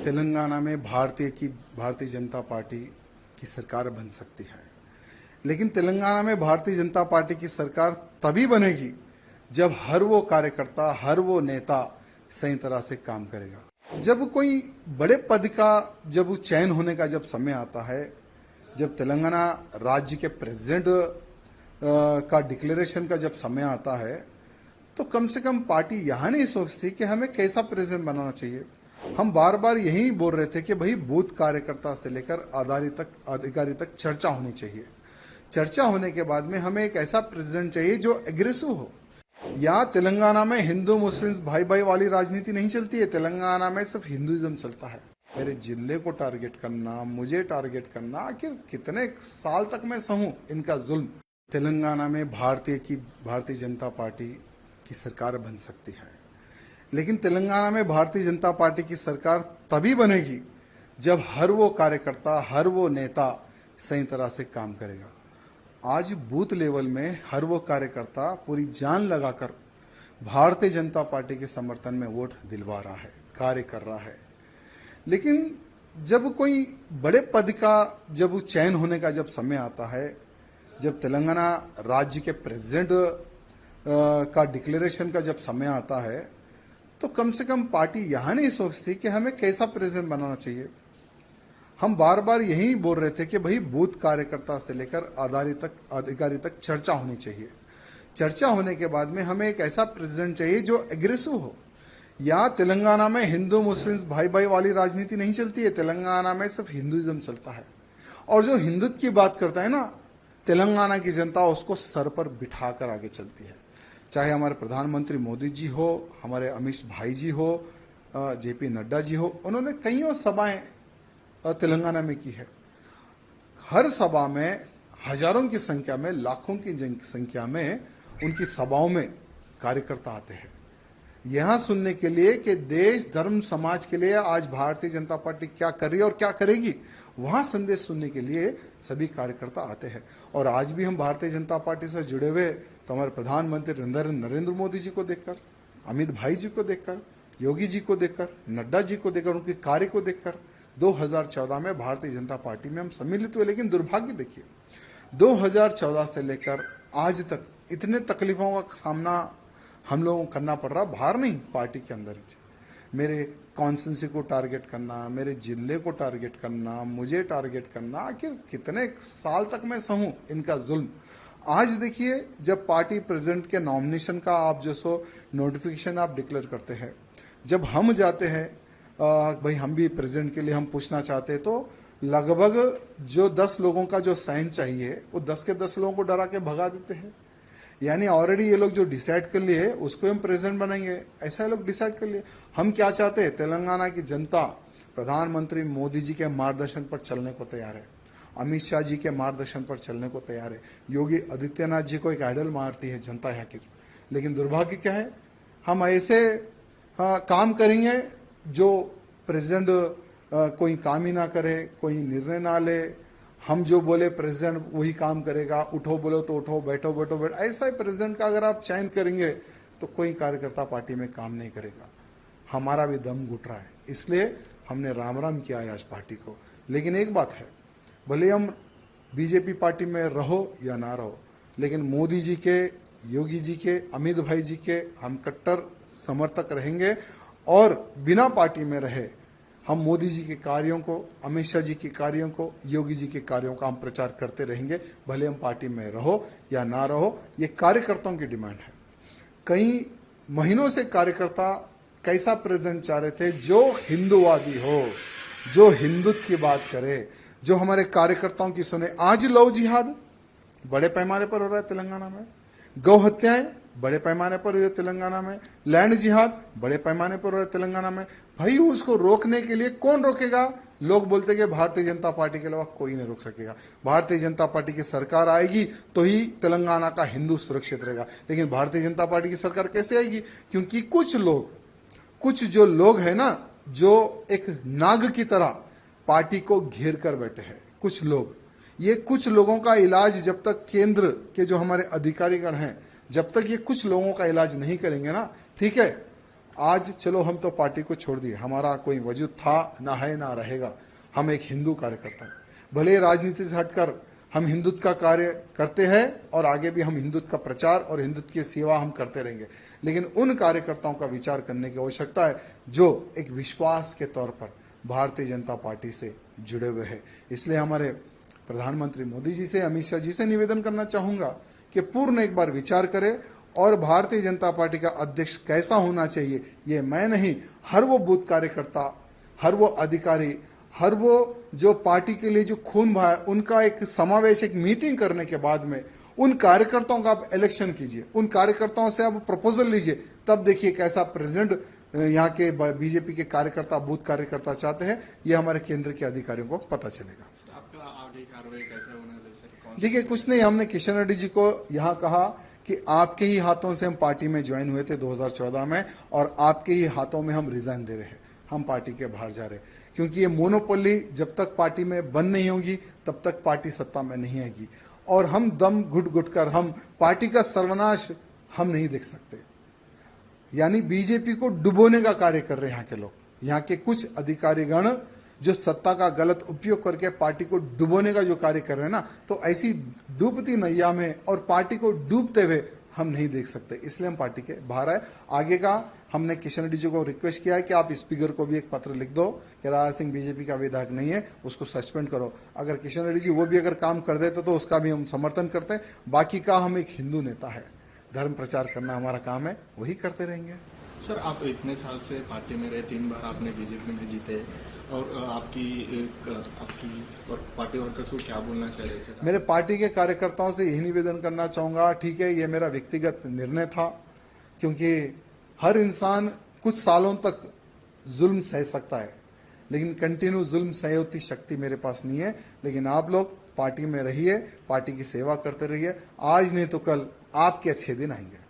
तेलंगाना में भारतीय जनता पार्टी की सरकार बन सकती है, लेकिन तेलंगाना में भारतीय जनता पार्टी की सरकार तभी बनेगी जब हर वो कार्यकर्ता, हर वो नेता सही तरह से काम करेगा। जब कोई बड़े पद का जब चयन होने का जब समय आता है, जब तेलंगाना राज्य के प्रेसिडेंट का डिक्लेरेशन का जब समय आता है, तो कम से कम पार्टी यहां नहीं सोचती कि हमें कैसा प्रेसिडेंट बनाना चाहिए। हम बार बार यही बोल रहे थे कि भाई बूथ कार्यकर्ता से लेकर अधिकारी तक चर्चा होनी चाहिए। चर्चा होने के बाद में हमें एक ऐसा प्रेसिडेंट चाहिए जो एग्रेसिव हो। यहाँ तेलंगाना में हिंदू मुस्लिम भाई भाई वाली राजनीति नहीं चलती है। तेलंगाना में सिर्फ हिंदुइज्म चलता है। मेरे जिले को टारगेट करना, मुझे टारगेट करना, आखिर कितने साल तक मैं सहूं इनका जुल्म। तेलंगाना में भारतीय जनता पार्टी की सरकार बन सकती है, लेकिन तेलंगाना में भारतीय जनता पार्टी की सरकार तभी बनेगी जब हर वो कार्यकर्ता, हर वो नेता सही तरह से काम करेगा। आज बूथ लेवल में हर वो कार्यकर्ता पूरी जान लगाकर भारतीय जनता पार्टी के समर्थन में वोट दिलवा रहा है, कार्य कर रहा है। लेकिन जब कोई बड़े पद का जब चयन होने का जब समय आता है, जब तेलंगाना राज्य के प्रेसिडेंट का डिक्लेरेशन का जब समय आता है, तो कम से कम पार्टी यहां नहीं सोचती कि हमें कैसा प्रेसिडेंट बनाना चाहिए। हम बार बार यही बोल रहे थे कि भाई बूथ कार्यकर्ता से लेकर अधिकारी तक चर्चा होनी चाहिए। चर्चा होने के बाद में हमें एक ऐसा प्रेसिडेंट चाहिए जो एग्रेसिव हो। यहाँ तेलंगाना में हिंदू मुस्लिम भाई भाई वाली राजनीति नहीं चलती है। तेलंगाना में सिर्फ हिंदुइज्म चलता है। और जो हिंदुत्व की बात करता है ना, तेलंगाना की जनता उसको सर पर बिठाकर आगे चलती है। चाहे हमारे प्रधानमंत्री मोदी जी हो, हमारे अमित भाई जी हो, जेपी नड्डा जी हो, उन्होंने कईयों सभाएं तेलंगाना में की है। हर सभा में हजारों की संख्या में, लाखों की संख्या में उनकी सभाओं में कार्यकर्ता आते हैं यहां सुनने के लिए कि देश, धर्म, समाज के लिए आज भारतीय जनता पार्टी क्या कर रही है और क्या करेगी। वहां संदेश सुनने के लिए सभी कार्यकर्ता आते हैं। और आज भी हम भारतीय जनता पार्टी से जुड़े हुए तो हमारे प्रधानमंत्री नरेंद्र मोदी जी को देखकर, अमित भाई जी को देखकर, योगी जी को देखकर, नड्डा जी को देखकर, उनके कार्य को देखकर 2014 में भारतीय जनता पार्टी में हम सम्मिलित हुए। लेकिन दुर्भाग्य देखिए, 2014 से लेकर आज तक इतने तकलीफों का सामना हम लोगों को करना पड़ रहा, बाहर नहीं, पार्टी के अंदर ही। मेरे कॉन्स्टिट्यूंसी को टारगेट करना, मेरे जिले को टारगेट करना, मुझे टारगेट करना, आखिर कितने साल तक मैं सहूं इनका जुल्म। आज देखिए, जब पार्टी प्रेसिडेंट के नॉमिनेशन का आप जो सो नोटिफिकेशन आप डिक्लेयर करते हैं, जब हम जाते हैं भाई हम भी प्रेसिडेंट के लिए हम पूछना चाहते हैं, तो लगभग जो 10 लोगों का जो साइन चाहिए वो 10 के 10 लोगों को डरा के भगा देते हैं। यानी ऑलरेडी ये लोग जो डिसाइड कर लिए उसको हम प्रेसिडेंट बनाएंगे, ऐसा ये लोग डिसाइड कर लिए। हम क्या चाहते हैं? तेलंगाना की जनता प्रधानमंत्री मोदी जी के मार्गदर्शन पर चलने को तैयार है, अमित शाह जी के मार्गदर्शन पर चलने को तैयार है। योगी आदित्यनाथ जी को एक आइडल मारती है जनता यहाँ की। लेकिन दुर्भाग्य क्या है, हम ऐसे काम करेंगे जो प्रेसिडेंट कोई काम ही ना करे, कोई निर्णय ना ले। हम जो बोले प्रेसिडेंट वही काम करेगा, उठो बोलो तो उठो, बैठो बैठो बैठो। ऐसा ही प्रेसिडेंट का अगर आप चयन करेंगे तो कोई कार्यकर्ता पार्टी में काम नहीं करेगा। हमारा भी दम घुट रहा है, इसलिए हमने राम राम किया है आज पार्टी को। लेकिन एक बात है, भले हम बीजेपी पार्टी में रहो या ना रहो, लेकिन मोदी जी के, योगी जी के, अमित भाई जी के हम कट्टर समर्थक रहेंगे। और बिना पार्टी में रहे हम मोदी जी के कार्यों को, अमित शाह जी के कार्यों को, योगी जी के कार्यों का हम प्रचार करते रहेंगे, भले हम पार्टी में रहो या ना रहो। ये कार्यकर्ताओं की डिमांड है। कई महीनों से कार्यकर्ता कैसा प्रेसिडेंट चाह रहे थे जो हिंदूवादी हो, जो हिंदुत्व की बात करे, जो हमारे कार्यकर्ताओं की सुने। आज लव जिहाद बड़े पैमाने पर हो रहा है तेलंगाना में, गौ हत्याएं बड़े पैमाने पर हुई है तेलंगाना में, लैंड जिहाद बड़े पैमाने पर हो रहा है तेलंगाना में। भाई उसको रोकने के लिए कौन रोकेगा? लोग बोलते कि भारतीय जनता पार्टी के अलावा कोई नहीं रोक सकेगा। भारतीय जनता पार्टी की सरकार आएगी तो ही तेलंगाना का हिंदू सुरक्षित रहेगा। लेकिन भारतीय जनता पार्टी की सरकार कैसे आएगी? क्योंकि कुछ जो लोग है ना, जो एक नाग की तरह पार्टी को घेर कर बैठे हैं कुछ लोग। ये कुछ लोगों का इलाज जब तक केंद्र के जो हमारे अधिकारीगण हैं, जब तक ये कुछ लोगों का इलाज नहीं करेंगे ना, ठीक है, आज चलो हम तो पार्टी को छोड़ दिए, हमारा कोई वजूद था ना है ना रहेगा। हम एक हिंदू कार्यकर्ता हैं, भले राजनीति से हटकर हम हिंदुत्व का कार्य करते हैं और आगे भी हम हिंदुत्व का प्रचार और हिंदुत्व की सेवा हम करते रहेंगे, लेकिन उन कार्यकर्ताओं का विचार करने की आवश्यकता है जो एक विश्वास के तौर पर भारतीय जनता पार्टी से जुड़े हुए हैं। इसलिए हमारे प्रधानमंत्री मोदी जी से, अमित शाह जी से निवेदन करना चाहूंगा कि पूर्ण एक बार विचार करें और भारतीय जनता पार्टी का अध्यक्ष कैसा होना चाहिए, ये मैं नहीं, हर वो बूथ कार्यकर्ता, हर वो अधिकारी, हर वो जो पार्टी के लिए जो खून बहा है, उनका एक समावेश, एक मीटिंग करने के बाद में उन कार्यकर्ताओं का आप इलेक्शन कीजिए, उन कार्यकर्ताओं से आप प्रपोजल लीजिए, तब देखिए कैसा प्रेसिडेंट यहाँ के बीजेपी के कार्यकर्ता, बूथ कार्यकर्ता चाहते हैं, ये हमारे केंद्र के अधिकारियों को पता चलेगा। आपका आगे कार्रवाई कैसे होने वाली सर? देखिए कुछ नहीं, हमने किशन रेड्डी जी को यहाँ कहा कि आपके ही हाथों से हम पार्टी में ज्वाइन हुए थे 2014 में और आपके ही हाथों में हम रिजाइन दे रहे हैं, हम पार्टी के बाहर जा रहे हैं, क्योंकि ये मोनोपोली जब तक पार्टी में बंद नहीं होगी तब तक पार्टी सत्ता में नहीं आएगी और हम दम घुट घुट कर हम पार्टी का सर्वनाश हम नहीं देख सकते। यानी बीजेपी को डुबोने का कार्य कर रहे हैं यहाँ के लोग, यहाँ के कुछ अधिकारीगण जो सत्ता का गलत उपयोग करके पार्टी को डुबोने का जो कार्य कर रहे हैं ना, तो ऐसी डूबती नैया में और पार्टी को डूबते हुए हम नहीं देख सकते, इसलिए हम पार्टी के बाहर आए। आगे का हमने किशन रेड्डी जी को रिक्वेस्ट किया है कि आप स्पीकर को भी एक पत्र लिख दो कि राजा सिंह बीजेपी का विधायक नहीं है, उसको सस्पेंड करो। अगर किशन रेड्डी जी वो भी अगर काम कर देते तो उसका भी हम समर्थन करते हैं। बाकी का हम एक हिंदू नेता है, धर्म प्रचार करना हमारा काम है, वही करते रहेंगे। सर आप इतने साल से पार्टी में रहे, 3 बार आपने बीजेपी में जीते और आपकी और पार्टी वर्कर्स को क्या बोलना चाहिए सर? मेरे पार्टी के कार्यकर्ताओं से यही निवेदन करना चाहूंगा, ठीक है ये मेरा व्यक्तिगत निर्णय था, क्योंकि हर इंसान कुछ सालों तक जुल्म सह सकता है, लेकिन कंटिन्यू जुल्म सह होती शक्ति मेरे पास नहीं है। लेकिन आप लोग पार्टी में रहिए, पार्टी की सेवा करते रहिए, आज नहीं तो कल आपके अच्छे दिन आएंगे।